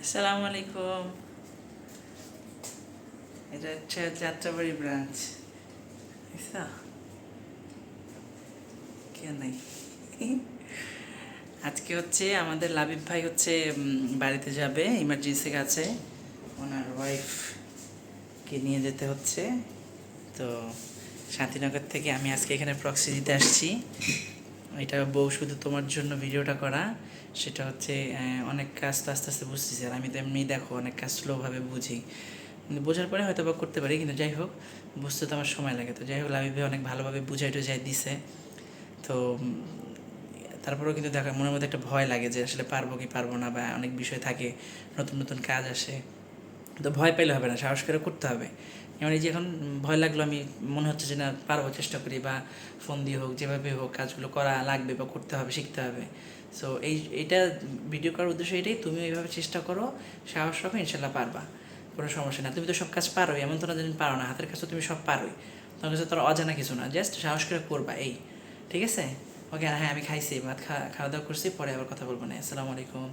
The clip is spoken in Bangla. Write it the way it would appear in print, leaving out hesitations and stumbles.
আসসালামু আলাইকুম। এটা হচ্ছে যাত্রাবাড়ি ব্রাঞ্চ। বুঝছো? কেউ নেই। আজকে হচ্ছে আমাদের লাবিব ভাই হচ্ছে বাড়িতে যাবে, ইমার্জেন্সি কাছে ওনার ওয়াইফকে নিয়ে যেতে হচ্ছে। তো শান্তিনগর থেকে আমি আজকে এখানে প্রক্সি দিতে আসছি। এটা বউ শুধু তোমার জন্য ভিডিওটা করা। সেটা হচ্ছে অনেক কাজ তো আস্তে আস্তে বুঝতেছি, আর আমি তো এমনি দেখো অনেক কাজ স্লোভাবে বুঝি, কিন্তু বোঝার পরে হয়তো বা করতে পারি, কিন্তু যাই হোক বুঝতে তো আমার সময় লাগে। তো যাই হোক লাবিবে অনেক ভালোভাবে বুঝাই টুঝাই দিছে। তো তারপরেও কিন্তু দেখা মনের মধ্যে একটা ভয় লাগে যে আসলে পারবো কি পারবো না, বা অনেক বিষয় থাকে, নতুন নতুন কাজ আসে। তো ভয় পেলে হবে না, সাহস করে করতে হবে। যেমন এই যে এখন ভয় লাগলো, আমি মনে হচ্ছে যে না পারবো, চেষ্টা করি, বা ফোন দিয়ে হোক যেভাবে হোক কাজগুলো করা লাগবে বা করতে হবে, শিখতে হবে। সো এইটা ভিডিও করার উদ্দেশ্য এটাই, তুমি এইভাবে চেষ্টা করো, সাহস রাখো, ইনশাল্লাহ পারবা, কোনো সমস্যা না। তুমি তো সব কাজ পারোই, এমন তো না যেন পারো না, হাতের কাজ তো তুমি সব পারোই। তোমার কাছে তোর অজানা কিছু না, জাস্ট সাহস করে করবা এই। ঠিক আছে? ওকে, হ্যাঁ আমি খাইছি, ভাত খাওয়া দাওয়া করছি, পরে আবার কথা বলবো না। আসসালামু আলাইকুম।